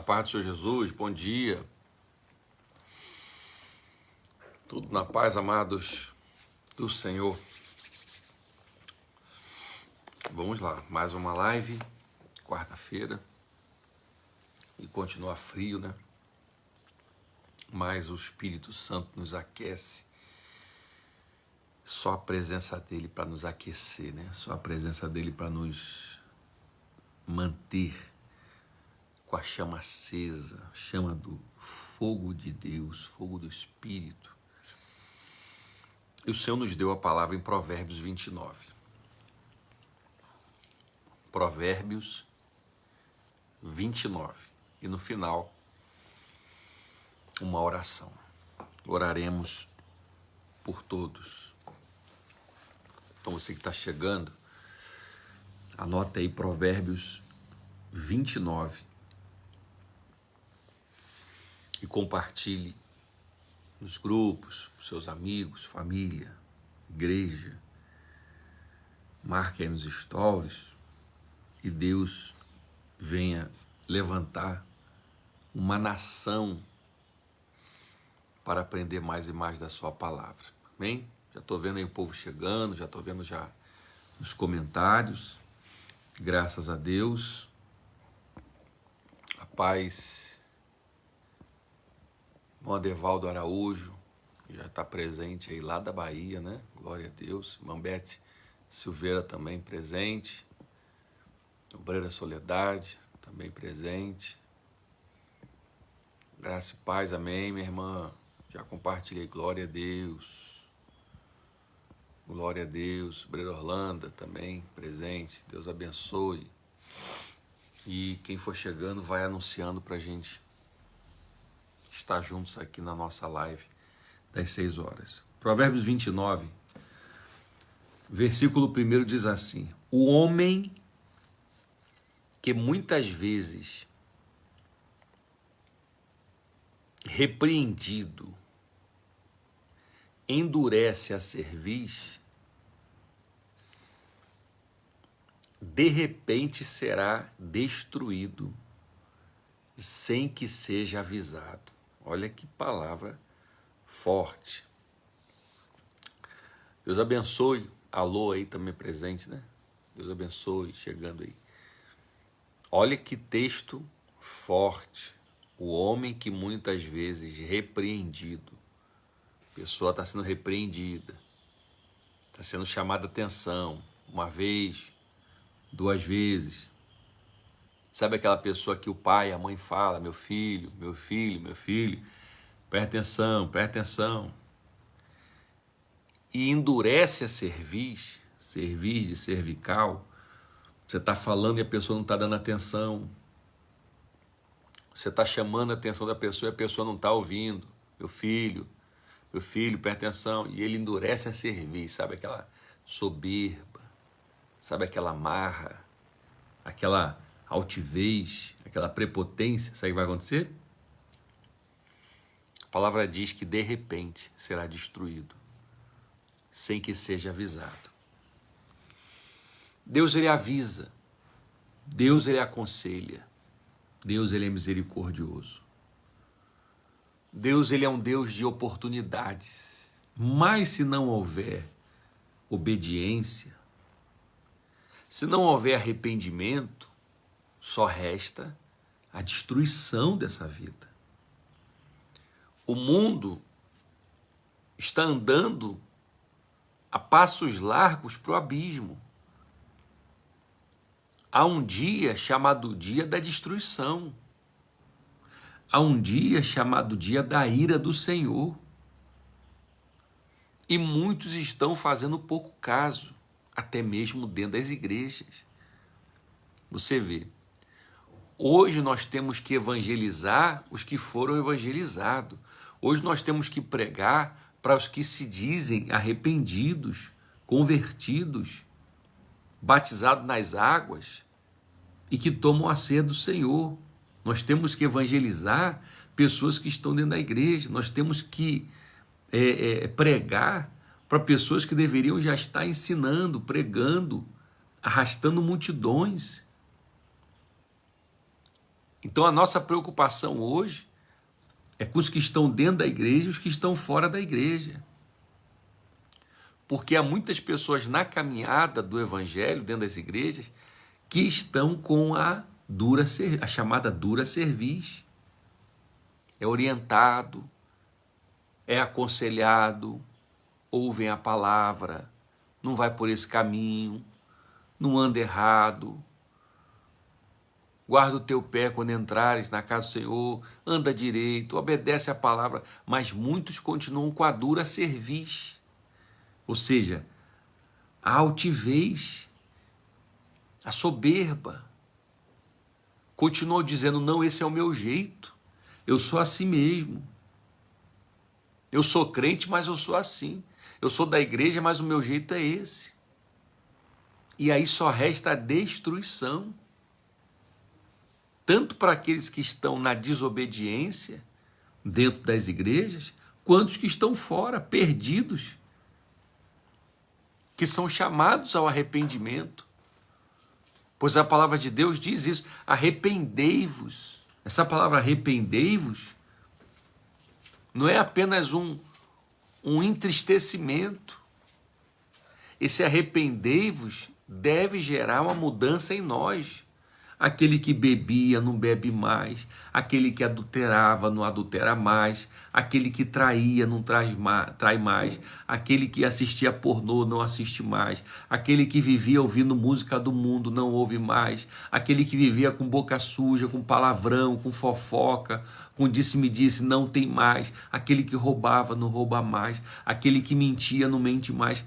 paz do Senhor Jesus, bom dia. Tudo na paz, amados do Senhor. Vamos lá, mais uma live, quarta-feira. E continua frio, né? Mas o Espírito Santo nos aquece. Só a presença dele para nos aquecer, né? Só a presença dele para nos manter com a chama acesa, chama do fogo de Deus, fogo do Espírito. E o Senhor nos deu a palavra em Provérbios 29. Provérbios 29. E no final, uma oração. Oraremos por todos. Então você que está chegando, anota aí Provérbios 29 e compartilhe nos grupos, seus amigos, família, igreja. Marque aí nos stories e Deus venha levantar uma nação para aprender mais e mais da sua palavra. Amém? Já estou vendo aí o povo chegando, já estou vendo já nos comentários. Graças a Deus. A paz. O Adevaldo Araújo já está presente aí lá da Bahia, né? Glória a Deus. Mambete Silveira também presente. Obreira Soledade também presente. Graça e paz, amém, minha irmã. Já compartilhei, glória a Deus. Glória a Deus. Obreira Orlando também presente. Deus abençoe. E quem for chegando vai anunciando para a gente estar juntos aqui na nossa live das 6 horas. Provérbios 29, versículo 1 diz assim: o homem que muitas vezes repreendido endurece a cerviz, de repente será destruído sem que seja avisado. Olha que palavra forte. Deus abençoe. Alô aí também presente, né? Deus abençoe, chegando aí. Olha que texto forte. O homem que muitas vezes repreendido. A pessoa está sendo repreendida. Está sendo chamada a atenção. Uma vez, 2 vezes. Sabe aquela pessoa que o pai, a mãe fala, meu filho, meu filho, meu filho, presta atenção, presta atenção. E endurece a cerviz, cerviz de cervical, você está falando e a pessoa não está dando atenção. Você está chamando a atenção da pessoa e a pessoa não está ouvindo. Meu filho, presta atenção. E ele endurece a cerviz, sabe aquela soberba, sabe aquela marra, aquela altivez, aquela prepotência. Sabe o que vai acontecer? A palavra diz que de repente será destruído, sem que seja avisado. Deus, ele avisa. Deus, ele aconselha. Deus, ele é misericordioso. Deus, ele é um Deus de oportunidades. Mas se não houver obediência, se não houver arrependimento, só resta a destruição dessa vida. O mundo está andando a passos largos para o abismo. Há um dia chamado dia da destruição. Há um dia chamado dia da ira do Senhor. E muitos estão fazendo pouco caso, até mesmo dentro das igrejas. Você vê, hoje nós temos que evangelizar os que foram evangelizados. Hoje nós temos que pregar para os que se dizem arrependidos, convertidos, batizados nas águas e que tomam a ceia do Senhor. Nós temos que evangelizar pessoas que estão dentro da igreja. Nós temos que pregar para pessoas que deveriam já estar ensinando, pregando, arrastando multidões. Então a nossa preocupação hoje é com os que estão dentro da igreja e os que estão fora da igreja. Porque há muitas pessoas na caminhada do evangelho, dentro das igrejas, que estão com a chamada dura cerviz. É orientado, é aconselhado, ouvem a palavra, não vai por esse caminho, não anda errado, guarda o teu pé quando entrares na casa do Senhor, anda direito, obedece a palavra, mas muitos continuam com a dura cerviz, ou seja, a altivez, a soberba, continuam dizendo, não, esse é o meu jeito, eu sou assim mesmo, eu sou crente, mas eu sou assim, eu sou da igreja, mas o meu jeito é esse, e aí só resta a destruição, tanto para aqueles que estão na desobediência dentro das igrejas, quanto os que estão fora, perdidos, que são chamados ao arrependimento. Pois a palavra de Deus diz isso, arrependei-vos. Essa palavra arrependei-vos não é apenas um entristecimento. Esse arrependei-vos deve gerar uma mudança em nós. Aquele que bebia não bebe mais, aquele que adulterava não adultera mais, aquele que traía não trai mais, aquele que assistia pornô não assiste mais, aquele que vivia ouvindo música do mundo não ouve mais, aquele que vivia com boca suja, com palavrão, com fofoca, com disse-me-disse não tem mais, aquele que roubava não rouba mais, aquele que mentia não mente mais.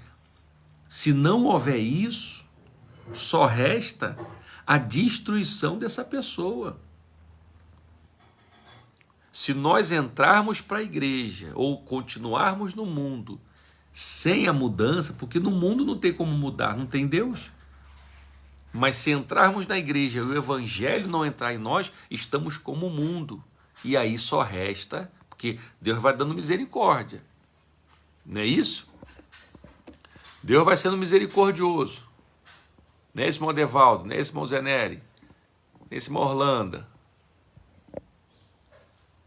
Se não houver isso, só resta a destruição dessa pessoa. Se nós entrarmos para a igreja ou continuarmos no mundo sem a mudança, porque no mundo não tem como mudar, não tem Deus. Mas se entrarmos na igreja e o evangelho não entrar em nós, estamos como o mundo. E aí só resta, porque Deus vai dando misericórdia. Não é isso? Deus vai sendo misericordioso. Não é esse irmão Devaldo, não é esse irmão Zeneri, não é esse irmão Orlando,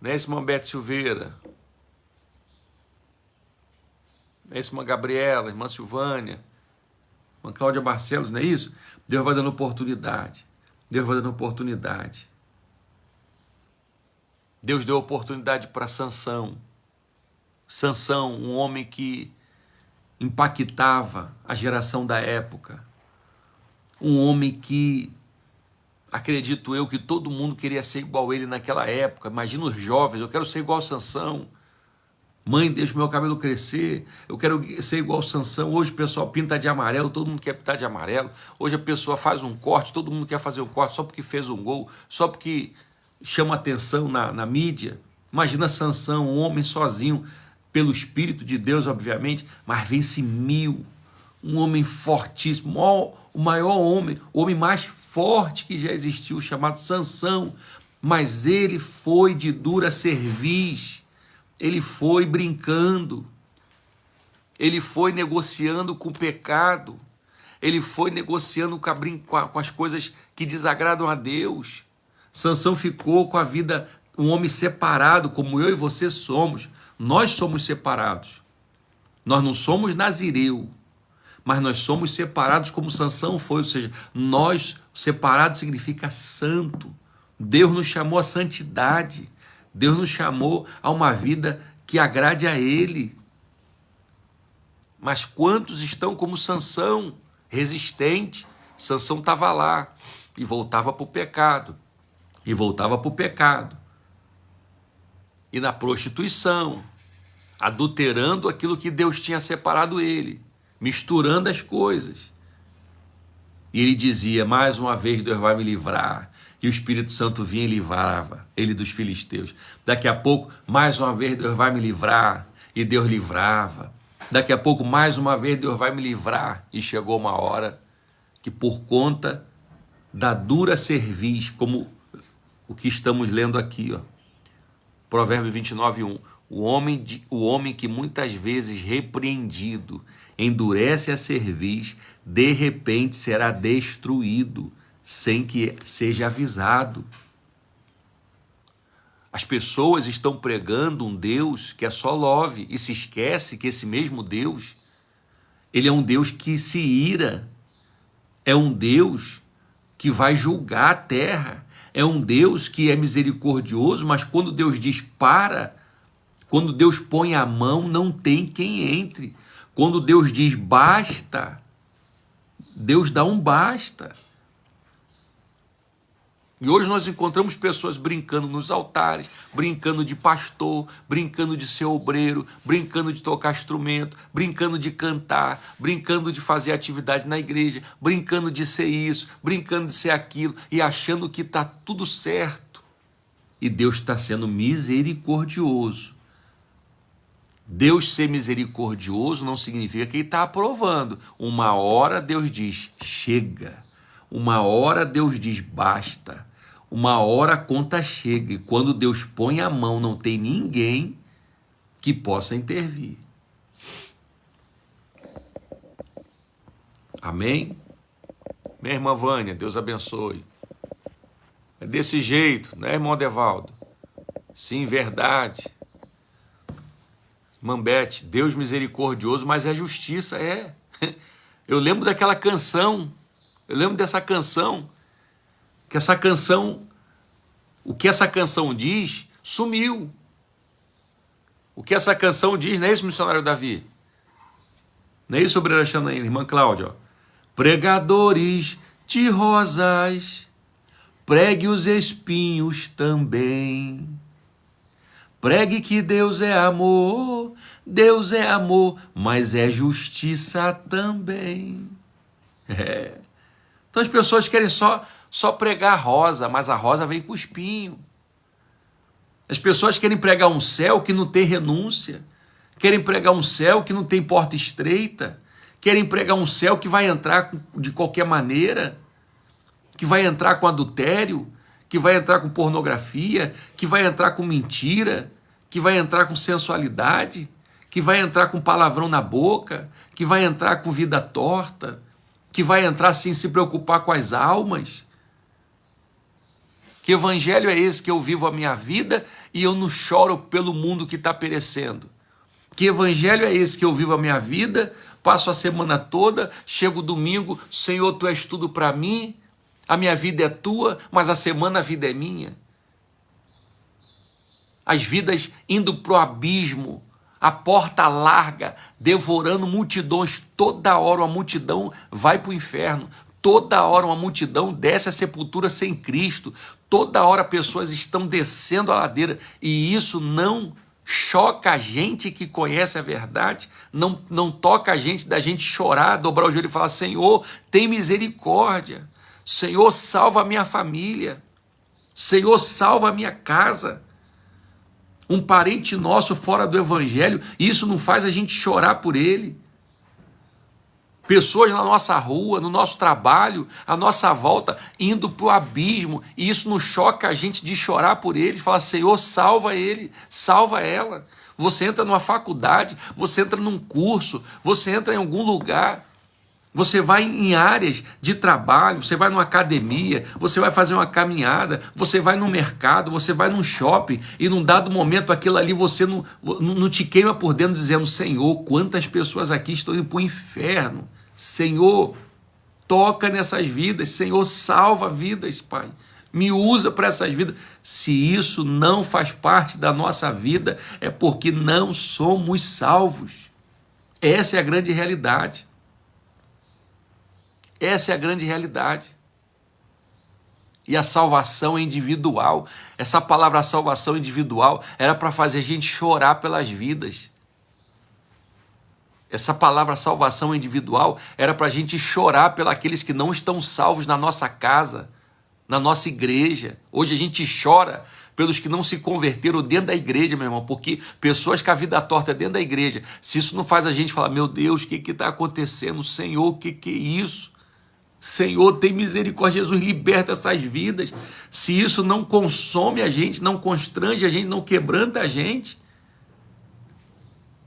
não é esse irmão Beto Silveira, não é esse irmã Gabriela, irmã Silvânia, irmã Cláudia Barcelos, não é isso? Deus vai dando oportunidade, Deus vai dando oportunidade. Deus deu oportunidade para Sansão. Sansão, um homem que impactava a geração da época. Um homem que, acredito eu, que todo mundo queria ser igual a ele naquela época. Imagina os jovens, eu quero ser igual a Sansão. Mãe, deixa o meu cabelo crescer, eu quero ser igual a Sansão. Hoje o pessoal pinta de amarelo, todo mundo quer pintar de amarelo. Hoje a pessoa faz um corte, todo mundo quer fazer um corte só porque fez um gol, só porque chama atenção na mídia. Imagina Sansão, um homem sozinho, pelo Espírito de Deus, obviamente, mas vence 1000. Um homem fortíssimo, o maior homem, o homem mais forte que já existiu, chamado Sansão. Mas ele foi de dura cerviz, ele foi brincando, ele foi negociando com o pecado, ele foi negociando com as coisas que desagradam a Deus. Sansão ficou com a vida, um homem separado, como eu e você somos. Nós somos separados. Nós não somos nazireu, mas nós somos separados como Sansão foi, ou seja, nós, separados significa santo. Deus nos chamou à santidade, Deus nos chamou a uma vida que agrade a Ele. Mas quantos estão como Sansão, resistente? Sansão estava lá e voltava para o pecado, e voltava para o pecado, e na prostituição, adulterando aquilo que Deus tinha separado ele, misturando as coisas. E ele dizia, mais uma vez Deus vai me livrar. E o Espírito Santo vinha e livrava ele dos filisteus. Daqui a pouco, mais uma vez Deus vai me livrar. E Deus livrava. Daqui a pouco, mais uma vez Deus vai me livrar. E chegou uma hora que, por conta da dura cerviz, como o que estamos lendo aqui, ó, Provérbios 29:1, o homem que muitas vezes repreendido endurece a cerviz, de repente será destruído, sem que seja avisado. As pessoas estão pregando um Deus que é só love e se esquece que esse mesmo Deus, ele é um Deus que se ira, é um Deus que vai julgar a terra, é um Deus que é misericordioso, mas quando Deus diz para, quando Deus põe a mão, não tem quem entre. Quando Deus diz basta, Deus dá um basta. E hoje nós encontramos pessoas brincando nos altares, brincando de pastor, brincando de ser obreiro, brincando de tocar instrumento, brincando de cantar, brincando de fazer atividade na igreja, brincando de ser isso, brincando de ser aquilo, e achando que está tudo certo. E Deus está sendo misericordioso. Deus ser misericordioso não significa que ele está aprovando. Uma hora Deus diz, chega. Uma hora Deus diz, basta. Uma hora a conta chega. E quando Deus põe a mão, não tem ninguém que possa intervir. Amém? Minha irmã Vânia, Deus abençoe. É desse jeito, né, irmão Devaldo? Sim, verdade. Mambete, Deus misericordioso, mas é justiça, é. Eu lembro daquela canção, eu lembro dessa canção, que essa canção, o que essa canção diz, sumiu. O que essa canção diz, não é isso, missionário Davi? Não é isso, obreira Xanaína, irmã Cláudia? Ó. Pregadores de rosas, pregue os espinhos também. Pregue que Deus é amor, mas é justiça também. É. Então as pessoas querem só pregar rosa, mas a rosa vem com espinho. As pessoas querem pregar um céu que não tem renúncia, querem pregar um céu que não tem porta estreita, querem pregar um céu que vai entrar de qualquer maneira, que vai entrar com adultério, que vai entrar com pornografia, que vai entrar com mentira, que vai entrar com sensualidade, que vai entrar com palavrão na boca, que vai entrar com vida torta, que vai entrar sem se preocupar com as almas. Que evangelho é esse que eu vivo a minha vida e eu não choro pelo mundo que está perecendo? Que evangelho é esse que eu vivo a minha vida, passo a semana toda, chego domingo, Senhor, Tu és tudo para mim, a minha vida é Tua, mas a semana a vida é minha? As vidas indo para o abismo, a porta larga, devorando multidões, toda hora uma multidão vai para o inferno, toda hora uma multidão desce a sepultura sem Cristo, toda hora pessoas estão descendo a ladeira, e isso não choca a gente que conhece a verdade, não toca a gente da gente chorar, dobrar o joelho e falar, Senhor, tem misericórdia, Senhor, salva a minha família, Senhor, salva a minha casa. Um parente nosso fora do evangelho, isso não faz a gente chorar por ele. Pessoas na nossa rua, no nosso trabalho, à nossa volta, indo para o abismo, e isso não choca a gente de chorar por ele, falar, Senhor, salva ele, salva ela. Você entra numa faculdade, você entra num curso, você entra em algum lugar, você vai em áreas de trabalho, você vai numa academia, você vai fazer uma caminhada, você vai no mercado, você vai num shopping, e num dado momento aquilo ali você não te queima por dentro dizendo, Senhor, quantas pessoas aqui estão indo para o inferno. Senhor, toca nessas vidas, Senhor, salva vidas, Pai. Me usa para essas vidas. Se isso não faz parte da nossa vida, é porque não somos salvos. Essa é a grande realidade. Essa é a grande realidade. E a salvação é individual. Essa palavra salvação individual era para fazer a gente chorar pelas vidas. Essa palavra salvação individual era para a gente chorar pelos aqueles que não estão salvos na nossa casa, na nossa igreja. Hoje a gente chora pelos que não se converteram dentro da igreja, meu irmão, porque pessoas com a vida torta dentro da igreja, se isso não faz a gente falar, meu Deus, o que está acontecendo? Senhor, o que é isso? Senhor, tem misericórdia, Jesus, liberta essas vidas. Se isso não consome a gente, não constrange a gente, não quebranta a gente.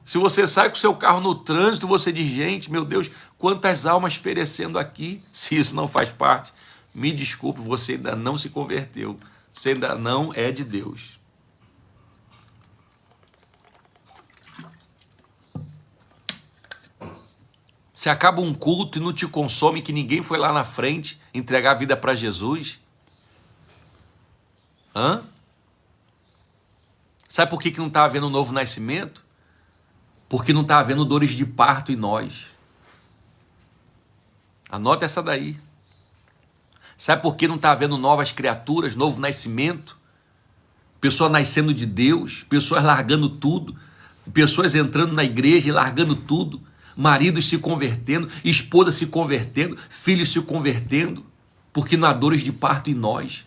Se você sai com o seu carro no trânsito, você diz, gente, meu Deus, quantas almas perecendo aqui. Se isso não faz parte, me desculpe, você ainda não se converteu. Você ainda não é de Deus. Se acaba um culto e não te consome que ninguém foi lá na frente entregar a vida para Jesus. Hã? Sabe por que não está havendo novo nascimento? Porque não está havendo dores de parto em nós. Anota essa daí. Sabe por que não está havendo novas criaturas, novo nascimento? Pessoas nascendo de Deus, pessoas largando tudo, pessoas entrando na igreja e largando tudo, maridos se convertendo, esposas se convertendo, filhos se convertendo, porque não há dores de parto em nós.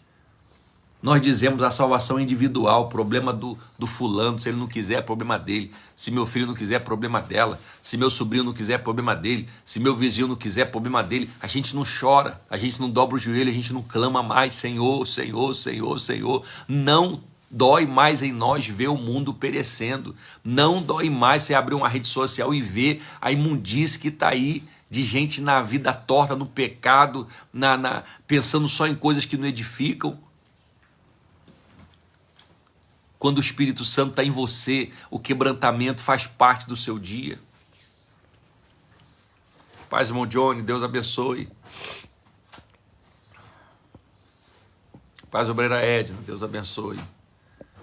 Nós dizemos a salvação é individual, problema do fulano, se ele não quiser é problema dele, se meu filho não quiser é problema dela, se meu sobrinho não quiser é problema dele, se meu vizinho não quiser é problema dele. A gente não chora, a gente não dobra o joelho, a gente não clama mais, Senhor, Senhor, Senhor, Senhor. Não dói mais em nós ver o mundo perecendo, não dói mais você abrir uma rede social e ver a imundície que está aí, de gente na vida torta, no pecado, pensando só em coisas que não edificam. Quando o Espírito Santo está em você, o quebrantamento faz parte do seu dia. Paz, irmão Johnny, Deus abençoe. Paz, obreira Edna, Deus abençoe.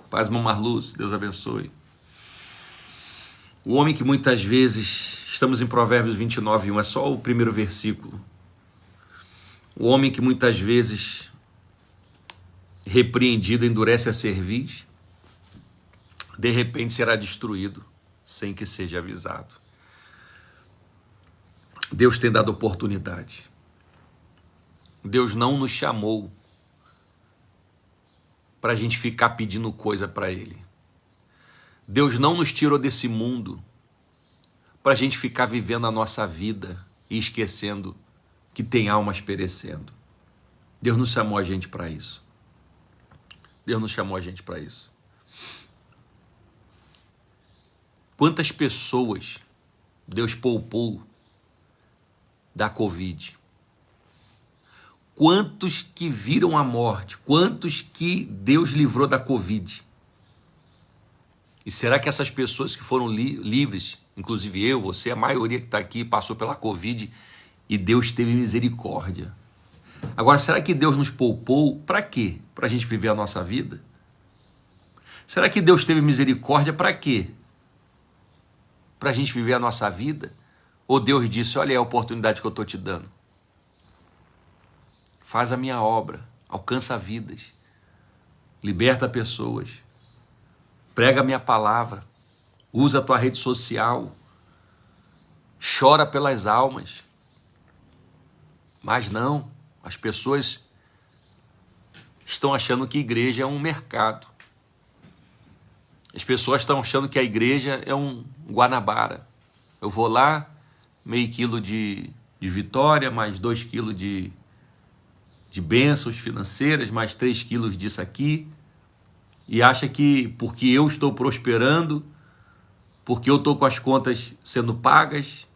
Paz, irmão Marluz, Deus abençoe. O homem que muitas vezes, estamos em Provérbios 29:1, é só o primeiro versículo. O homem que muitas vezes, repreendido, endurece a cerviz, de repente será destruído, sem que seja avisado. Deus tem dado oportunidade. Deus não nos chamou para a gente ficar pedindo coisa para Ele. Deus não nos tirou desse mundo para a gente ficar vivendo a nossa vida e esquecendo que tem almas perecendo. Deus não chamou a gente para isso. Deus não chamou a gente para isso. Quantas pessoas Deus poupou da Covid? Quantos que viram a morte? Quantos que Deus livrou da Covid? E será que essas pessoas que foram livres, inclusive eu, você, a maioria que está aqui passou pela Covid e Deus teve misericórdia? Agora, será que Deus nos poupou para quê? Para a gente viver a nossa vida? Será que Deus teve misericórdia para quê? Para a gente viver a nossa vida? Ou Deus disse, olha aí a oportunidade que eu estou te dando. Faz a minha obra, alcança vidas, liberta pessoas, prega a minha palavra, usa a tua rede social, chora pelas almas. Mas não, as pessoas estão achando que igreja é um mercado. As pessoas estão achando que a igreja é um Guanabara. Eu vou lá, meio quilo de vitória, mais 2 quilos de bênçãos financeiras, mais 3 quilos disso aqui, e acha que porque eu estou prosperando, porque eu estou com as contas sendo pagas,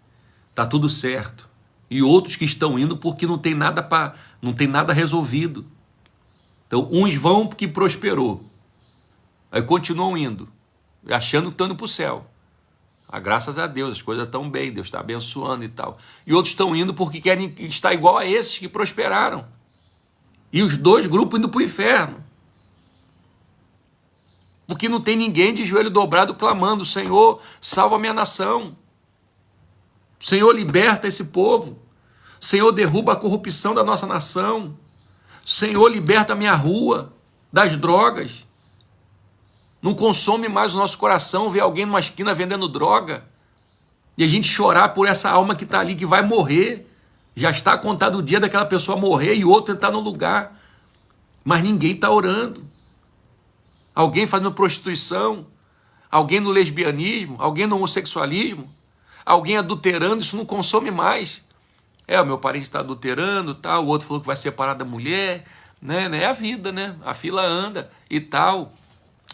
está tudo certo. E outros que estão indo porque não tem nada resolvido. Então, uns vão porque prosperou. Aí continuam indo, achando que estão indo para o céu. Graças a Deus, as coisas estão bem, Deus está abençoando e tal. E outros estão indo porque querem estar igual a esses que prosperaram. E os dois grupos indo para o inferno. Porque não tem ninguém de joelho dobrado clamando, Senhor, salva a minha nação. Senhor, liberta esse povo. Senhor, derruba a corrupção da nossa nação. Senhor, liberta a minha rua das drogas. Não consome mais o nosso coração ver alguém numa esquina vendendo droga e a gente chorar por essa alma que está ali, que vai morrer. Já está contado o dia daquela pessoa morrer e outro está no lugar. Mas ninguém está orando. Alguém fazendo prostituição, alguém no lesbianismo, alguém no homossexualismo, alguém adulterando, isso não consome mais. O meu parente está adulterando, tal, o outro falou que vai separar da mulher, né? É a vida, né? A fila anda e tal.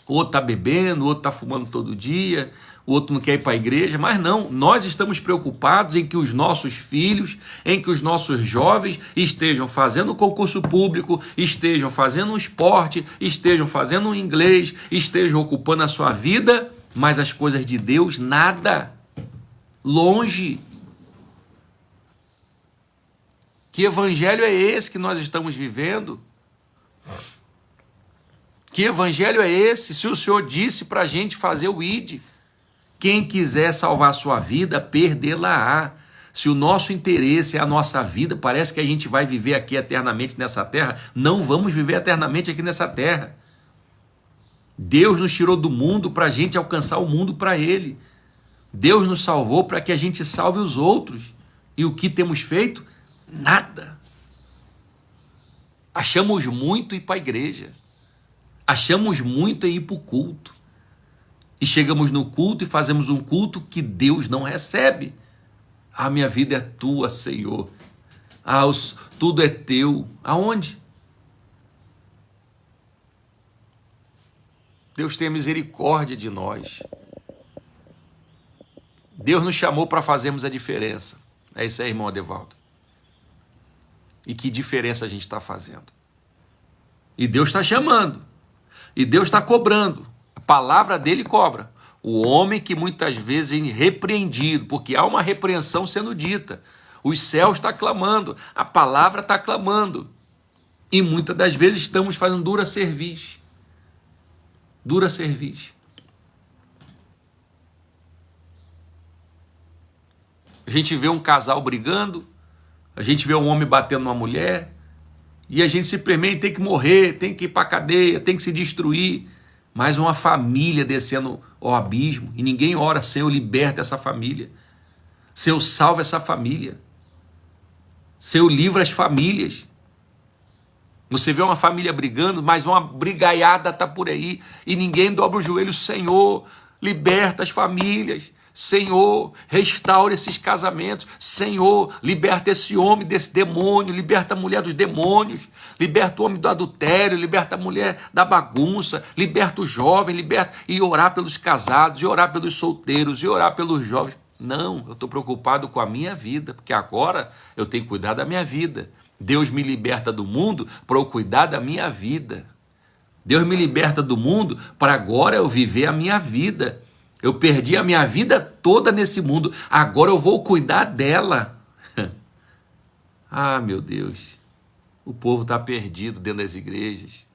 O outro está bebendo, o outro está fumando todo dia, o outro não quer ir para a igreja, mas não, nós estamos preocupados em que os nossos filhos, em que os nossos jovens estejam fazendo concurso público, estejam fazendo um esporte, estejam fazendo um inglês, estejam ocupando a sua vida, mas as coisas de Deus, nada, longe. Que evangelho é esse que nós estamos vivendo? Que evangelho é esse? Se o Senhor disse para a gente fazer o ID, quem quiser salvar a sua vida, perdê-la-á. Se o nosso interesse é a nossa vida, parece que a gente vai viver aqui eternamente nessa terra. Não vamos viver eternamente aqui nessa terra. Deus nos tirou do mundo para a gente alcançar o mundo para Ele. Deus nos salvou para que a gente salve os outros. E o que temos feito? Nada. Achamos muito ir para a igreja. Achamos muito em ir para o culto. E chegamos no culto e fazemos um culto que Deus não recebe. Ah, minha vida é tua, Senhor. Ah, tudo é teu. Aonde? Deus tenha misericórdia de nós. Deus nos chamou para fazermos a diferença. É isso aí, irmão Adevaldo. E que diferença a gente está fazendo? E Deus está chamando. E Deus está cobrando. A palavra dele cobra. O homem que muitas vezes é repreendido, porque há uma repreensão sendo dita. Os céus estão clamando, a palavra está clamando. E muitas das vezes estamos fazendo dura serviço. Dura serviço. A gente vê um casal brigando, a gente vê um homem batendo numa mulher, e a gente simplesmente tem que morrer, tem que ir para a cadeia, tem que se destruir. Mas uma família descendo ao abismo, e ninguém ora, Senhor, liberta essa família. Senhor, salva essa família. Senhor, livra as famílias. Você vê uma família brigando, mas uma brigaiada está por aí, e ninguém dobra o joelho. Senhor, liberta as famílias. Senhor, restaura esses casamentos. Senhor, liberta esse homem desse demônio, liberta a mulher dos demônios, liberta o homem do adultério, liberta a mulher da bagunça, liberta o jovem, liberta, e orar pelos casados, e orar pelos solteiros, e orar pelos jovens. Não, eu estou preocupado com a minha vida, porque agora eu tenho que cuidar da minha vida. Deus me liberta do mundo para eu cuidar da minha vida. Deus me liberta do mundo para agora eu viver a minha vida. Eu perdi a minha vida toda nesse mundo, agora eu vou cuidar dela. Ah, meu Deus, o povo está perdido dentro das igrejas.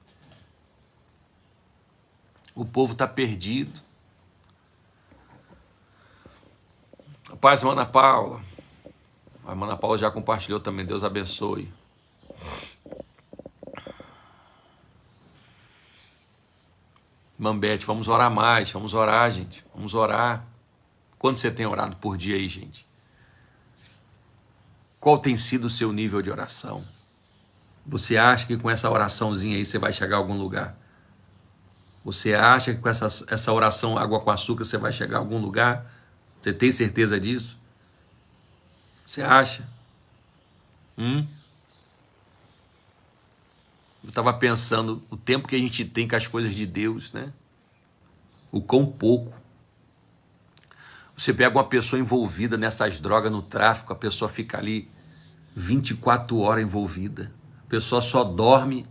O povo está perdido. Paz, irmã Ana Paula. A irmã Ana Paula já compartilhou também, Deus abençoe. Mambete, vamos orar mais, vamos orar, gente, vamos orar. Quanto você tem orado por dia aí, gente? Qual tem sido o seu nível de oração? Você acha que com essa oraçãozinha aí você vai chegar a algum lugar? Você acha que com essa oração água com açúcar você vai chegar a algum lugar? Você tem certeza disso? Você acha? Eu estava pensando o tempo que a gente tem com as coisas de Deus, né? O quão pouco. Você pega uma pessoa envolvida nessas drogas, no tráfico, a pessoa fica ali 24 horas envolvida. A pessoa só dorme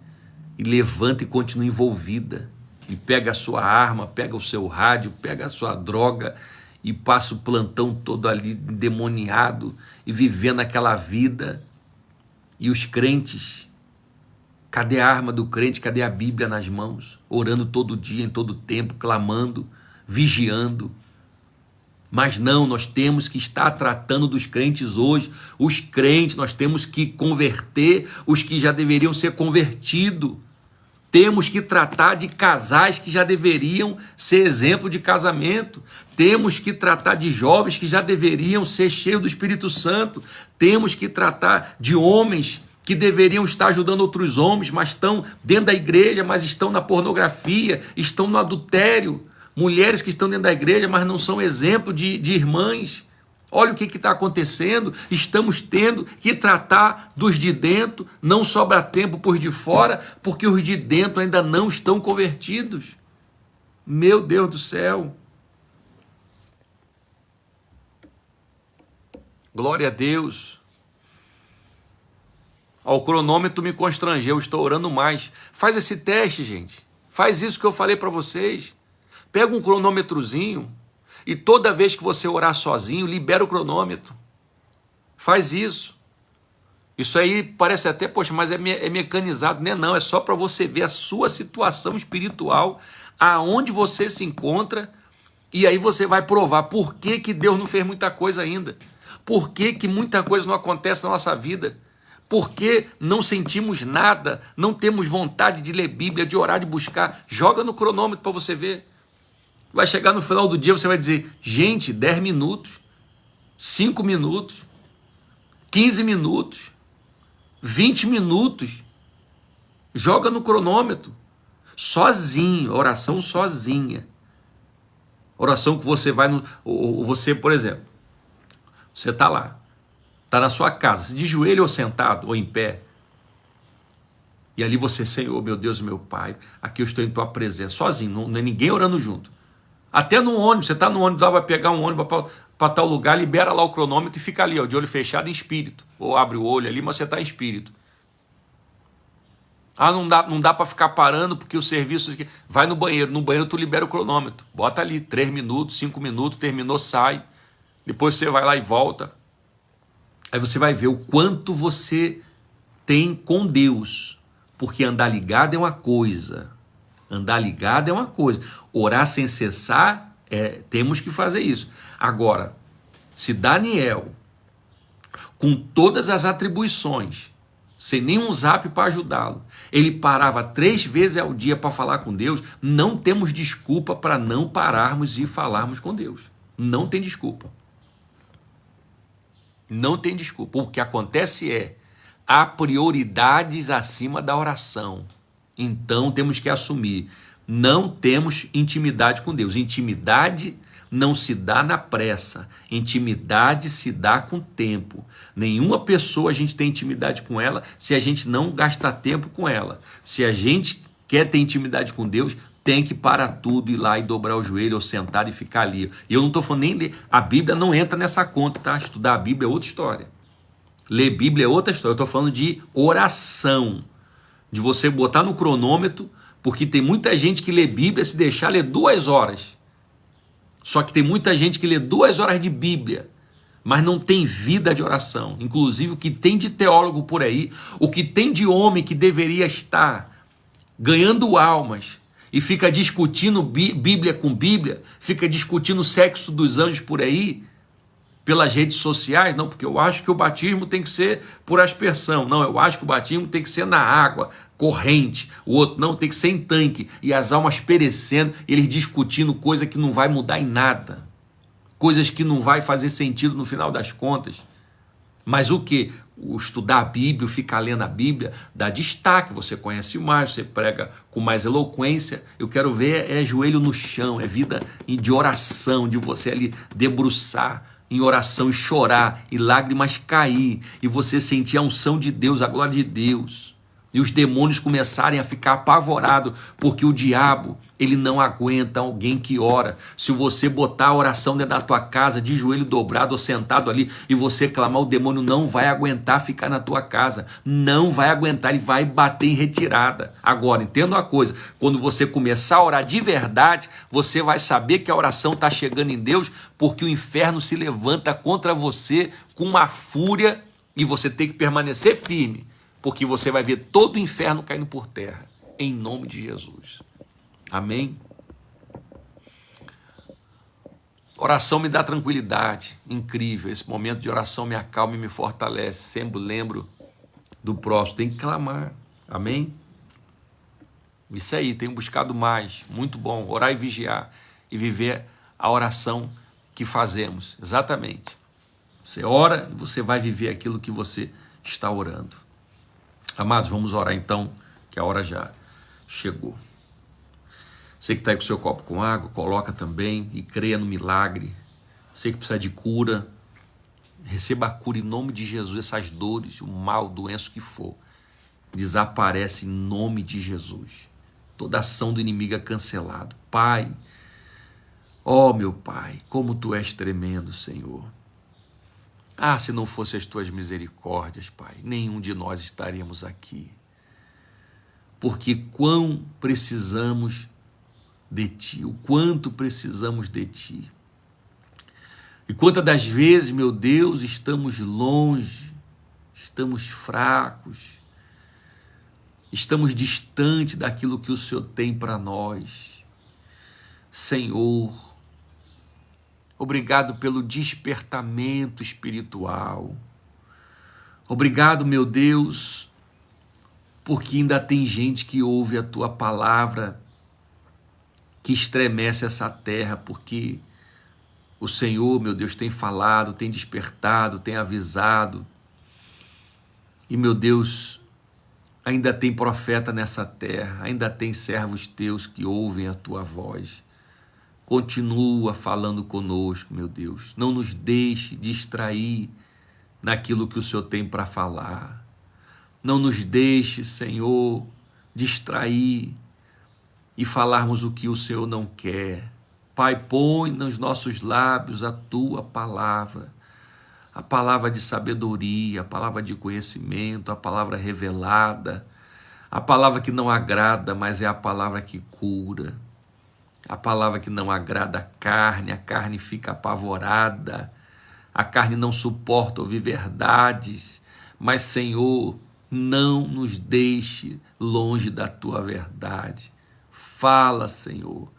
e levanta e continua envolvida. E pega a sua arma, pega o seu rádio, pega a sua droga e passa o plantão todo ali endemoniado e vivendo aquela vida. E os crentes... Cadê a arma do crente? Cadê a Bíblia nas mãos? Orando todo dia, em todo tempo, clamando, vigiando. Mas não, nós temos que estar tratando dos crentes hoje. Os crentes, nós temos que converter os que já deveriam ser convertidos. Temos que tratar de casais que já deveriam ser exemplo de casamento. Temos que tratar de jovens que já deveriam ser cheios do Espírito Santo. Temos que tratar de homens que deveriam estar ajudando outros homens, mas estão dentro da igreja, mas estão na pornografia, estão no adultério. Mulheres que estão dentro da igreja, mas não são exemplo de irmãs. Olha o que está acontecendo. Estamos tendo que tratar dos de dentro, não sobra tempo por de fora, porque os de dentro ainda não estão convertidos. Meu Deus do céu. Glória a Deus. O cronômetro me constrangeu, estou orando mais. Faz esse teste, gente. Faz isso que eu falei para vocês. Pega um cronômetrozinho e toda vez que você orar sozinho, libera o cronômetro. Faz isso. Isso aí parece até, poxa, mas é mecanizado. Não é não, é só para você ver a sua situação espiritual, aonde você se encontra, e aí você vai provar por que que Deus não fez muita coisa ainda. Por que que muita coisa não acontece na nossa vida. Por que não sentimos nada, não temos vontade de ler Bíblia, de orar, de buscar. Joga no cronômetro para você ver. Vai chegar no final do dia, você vai dizer, gente, 10 minutos, 5 minutos, 15 minutos, 20 minutos, joga no cronômetro, sozinho, oração sozinha. Oração que você vai no... Você, por exemplo, você está lá, está na sua casa, de joelho ou sentado, ou em pé, e ali você, Senhor, meu Deus e meu Pai, aqui eu estou em tua presença, sozinho, não é ninguém orando junto. Até no ônibus, você está no ônibus, lá vai pegar um ônibus para tal lugar, libera lá o cronômetro e fica ali, ó, de olho fechado em espírito. Ou abre o olho ali, mas você está em espírito. Ah, não dá para ficar parando porque o serviço... Vai no banheiro tu libera o cronômetro. Bota ali 3 minutos, 5 minutos, terminou, sai. Depois você vai lá e volta. Aí você vai ver o quanto você tem com Deus. Porque andar ligado é uma coisa. Andar ligado é uma coisa. Orar sem cessar, temos que fazer isso. Agora, se Daniel, com todas as atribuições, sem nenhum zap para ajudá-lo, ele parava 3 vezes ao dia para falar com Deus, não temos desculpa para não pararmos e falarmos com Deus. Não tem desculpa. Não tem desculpa. O que acontece há prioridades acima da oração. Então temos que assumir, não temos intimidade com Deus. Intimidade não se dá na pressa, intimidade se dá com tempo. Nenhuma pessoa a gente tem intimidade com ela se a gente não gastar tempo com ela. Se a gente quer ter intimidade com Deus, tem que parar tudo, ir lá e dobrar o joelho ou sentar e ficar ali. E eu não estou falando nem ler, a Bíblia não entra nessa conta, tá? Estudar a Bíblia é outra história. Ler Bíblia é outra história. Eu estou falando de oração, de você botar no cronômetro, porque tem muita gente que lê Bíblia, se deixar, lê 2 horas. Só que tem muita gente que lê 2 horas de Bíblia, mas não tem vida de oração. Inclusive o que tem de teólogo por aí, o que tem de homem que deveria estar ganhando almas e fica discutindo Bíblia com Bíblia, fica discutindo o sexo dos anjos por aí, pelas redes sociais. Não, porque eu acho que o batismo tem que ser por aspersão. Não, eu acho que o batismo tem que ser na água corrente. O outro, não, tem que ser em tanque. E as almas perecendo, eles discutindo coisa que não vai mudar em nada. Coisas que não vai fazer sentido no final das contas. Mas o que? O estudar a Bíblia, ficar lendo a Bíblia, dá destaque, você conhece mais, você prega com mais eloquência. Eu quero ver joelho no chão, vida de oração, de você ali debruçar em oração e chorar, e lágrimas cair, e você sentir a unção de Deus, a glória de Deus, e os demônios começarem a ficar apavorados, porque o diabo, ele não aguenta alguém que ora. Se você botar a oração dentro da tua casa, de joelho dobrado ou sentado ali, e você clamar, o demônio não vai aguentar ficar na tua casa, não vai aguentar, ele vai bater em retirada. Agora, entenda uma coisa, quando você começar a orar de verdade, você vai saber que a oração está chegando em Deus, porque o inferno se levanta contra você com uma fúria, e você tem que permanecer firme, porque você vai ver todo o inferno caindo por terra, em nome de Jesus. Amém? Oração me dá tranquilidade, incrível. Esse momento de oração me acalma e me fortalece. Sempre lembro do próximo, tem que clamar. Amém? Isso aí, tenho buscado mais, muito bom. Orar e vigiar e viver a oração que fazemos. Exatamente. Você ora e você vai viver aquilo que você está orando. Amados, vamos orar então, que a hora já chegou. Você que está aí com o seu copo com água, coloca também e creia no milagre. Você que precisa de cura, receba a cura em nome de Jesus. Essas dores, o mal, doença que for, desaparece em nome de Jesus. Toda ação do inimigo é cancelado. Pai, ó meu Pai, como Tu és tremendo, Senhor. Ah, se não fossem as Tuas misericórdias, Pai, nenhum de nós estaríamos aqui. Porque quão precisamos de Ti, o quanto precisamos de Ti. E quantas das vezes, meu Deus, estamos longe estamos fracos, estamos distante daquilo que o Senhor tem para nós. Senhor, obrigado pelo despertamento espiritual. Obrigado, meu Deus, porque ainda tem gente que ouve a tua palavra, que estremece essa terra, porque o Senhor, meu Deus, tem falado, tem despertado, tem avisado. E, meu Deus, ainda tem profeta nessa terra, ainda tem servos teus que ouvem a tua voz. Continua falando conosco, meu Deus. Não nos deixe distrair naquilo que o Senhor tem para falar. Não nos deixe, Senhor, distrair e falarmos o que o Senhor não quer. Pai, põe nos nossos lábios a tua palavra, a palavra de sabedoria, a palavra de conhecimento, a palavra revelada, a palavra que não agrada, mas é a palavra que cura, a palavra que não agrada a carne fica apavorada, a carne não suporta ouvir verdades, mas, Senhor, não nos deixe longe da tua verdade. Fala, Senhor,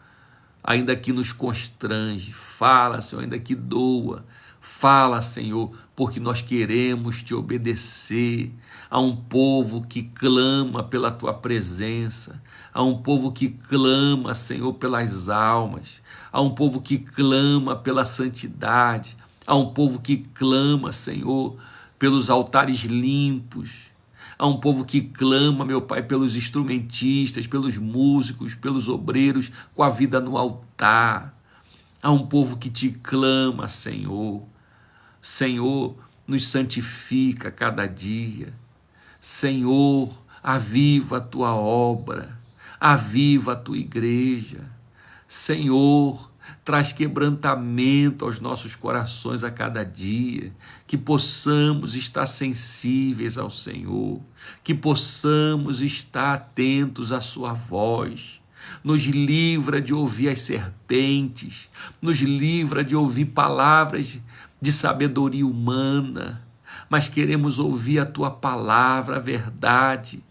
ainda que nos constrange, fala, Senhor, ainda que doa, fala, Senhor, porque nós queremos te obedecer. A um povo que clama pela tua presença, a um povo que clama, Senhor, pelas almas, a um povo que clama pela santidade, a um povo que clama, Senhor, pelos altares limpos, a um povo que clama, meu Pai, pelos instrumentistas, pelos músicos, pelos obreiros, com a vida no altar. Há um povo que te clama, Senhor. Senhor, nos santifica cada dia. Senhor, aviva a tua obra, aviva a tua igreja. Senhor, traz quebrantamento aos nossos corações a cada dia, que possamos estar sensíveis ao Senhor, que possamos estar atentos à sua voz. Nos livra de ouvir as serpentes, nos livra de ouvir palavras de sabedoria humana, mas queremos ouvir a tua palavra, a verdade,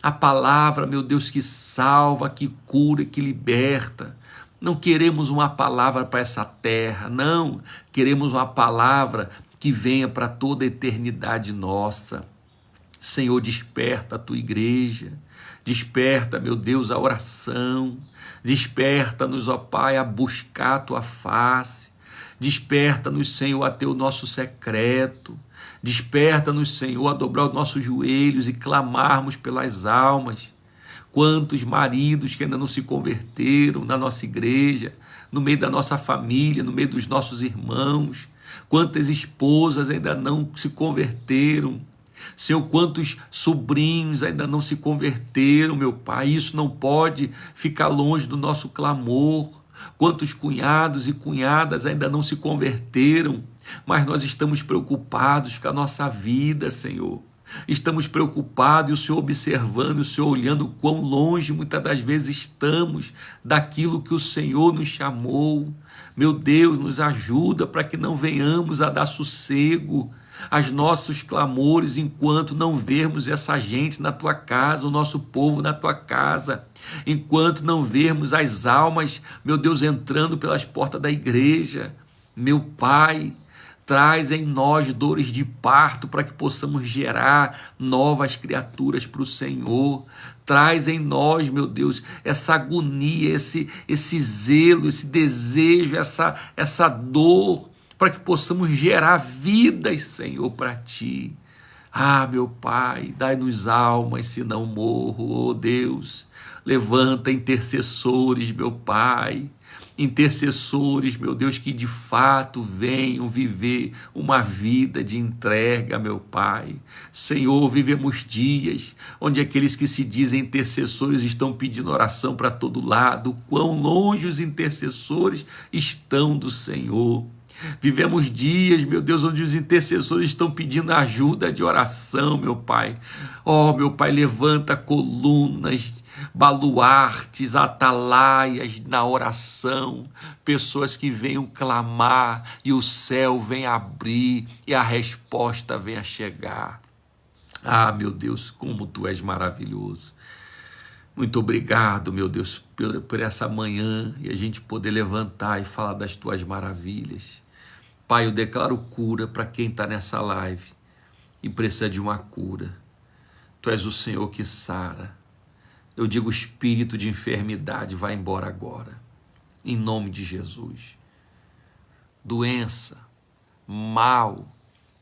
a palavra, meu Deus, que salva, que cura, que liberta. Não queremos uma palavra para essa terra, não. Queremos uma palavra que venha para toda a eternidade nossa. Senhor, desperta a tua igreja. Desperta, meu Deus, a oração. Desperta-nos, ó Pai, a buscar a tua face. Desperta-nos, Senhor, a ter o nosso secreto. Desperta-nos, Senhor, a dobrar os nossos joelhos e clamarmos pelas almas. Quantos maridos que ainda não se converteram na nossa igreja, no meio da nossa família, no meio dos nossos irmãos. Quantas esposas ainda não se converteram. Senhor, quantos sobrinhos ainda não se converteram, meu Pai. Isso não pode ficar longe do nosso clamor. Quantos cunhados e cunhadas ainda não se converteram, mas nós estamos preocupados com a nossa vida, Senhor. Estamos preocupados e o Senhor observando, o Senhor olhando quão longe muitas das vezes estamos daquilo que o Senhor nos chamou. Meu Deus, nos ajuda para que não venhamos a dar sossego aos nossos clamores enquanto não vermos essa gente na tua casa, o nosso povo na tua casa, enquanto não vermos as almas, meu Deus, entrando pelas portas da igreja. Meu Pai, traz em nós dores de parto para que possamos gerar novas criaturas para o Senhor. Traz em nós, meu Deus, essa agonia, esse zelo, esse desejo, essa dor, para que possamos gerar vidas, Senhor, para Ti. Ah, meu Pai, dai-nos almas, se não morro, oh Deus. Levanta intercessores, meu Pai. Intercessores, meu Deus, que de fato venham viver uma vida de entrega, meu Pai. Senhor, vivemos dias onde aqueles que se dizem intercessores estão pedindo oração para todo lado. Quão longe os intercessores estão do Senhor. Vivemos dias, meu Deus, onde os intercessores estão pedindo ajuda de oração, meu Pai. Oh, meu Pai, levanta colunas, baluartes, atalaias na oração, pessoas que venham clamar e o céu venha abrir e a resposta venha chegar. Ah, meu Deus, como tu és maravilhoso. Muito obrigado, meu Deus, por essa manhã e a gente poder levantar e falar das tuas maravilhas. Pai, eu declaro cura para quem está nessa live e precisa de uma cura. Tu és o Senhor que sara. Eu digo, espírito de enfermidade, vai embora agora, em nome de Jesus. Doença, mal,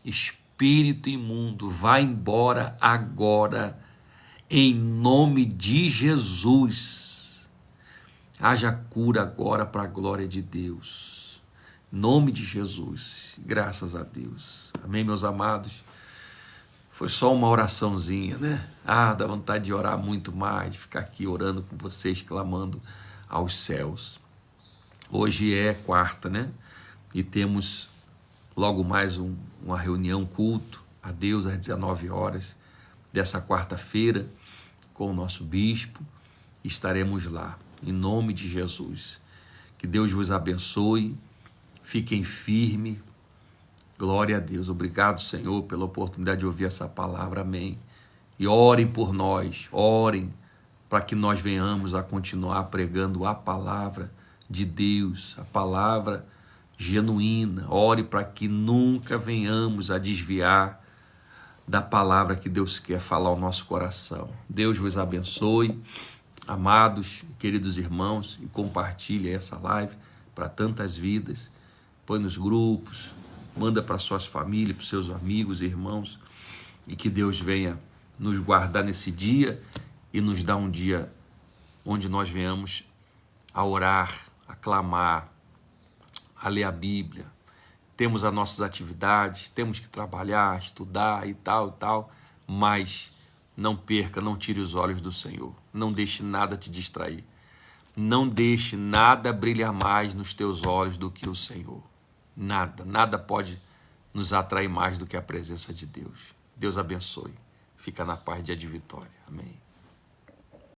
espírito imundo, vai embora agora, em nome de Jesus. Haja cura agora para a glória de Deus. Em nome de Jesus. Graças a Deus. Amém, meus amados? Foi só uma oraçãozinha, né? Ah, dá vontade de orar muito mais, de ficar aqui orando com vocês, clamando aos céus. Hoje é quarta, né? E temos logo mais uma reunião, culto a Deus às 19 horas dessa quarta-feira com o nosso bispo. Estaremos lá, em nome de Jesus. Que Deus vos abençoe, fiquem firmes. Glória a Deus. Obrigado, Senhor, pela oportunidade de ouvir essa palavra. Amém. E orem por nós, orem para que nós venhamos a continuar pregando a palavra de Deus, a palavra genuína. Ore para que nunca venhamos a desviar da palavra que Deus quer falar ao nosso coração. Deus vos abençoe, amados, queridos irmãos, e compartilhe essa live para tantas vidas. Põe nos grupos, manda para suas famílias, para seus amigos e irmãos, e que Deus venha nos guardar nesse dia e nos dar um dia onde nós venhamos a orar, a clamar, a ler a Bíblia. Temos as nossas atividades, temos que trabalhar, estudar e tal, mas não perca, não tire os olhos do Senhor. Não deixe nada te distrair. Não deixe nada brilhar mais nos teus olhos do que o Senhor. Nada pode nos atrair mais do que a presença de Deus. Deus abençoe. Fica na paz, dia de vitória. Amém.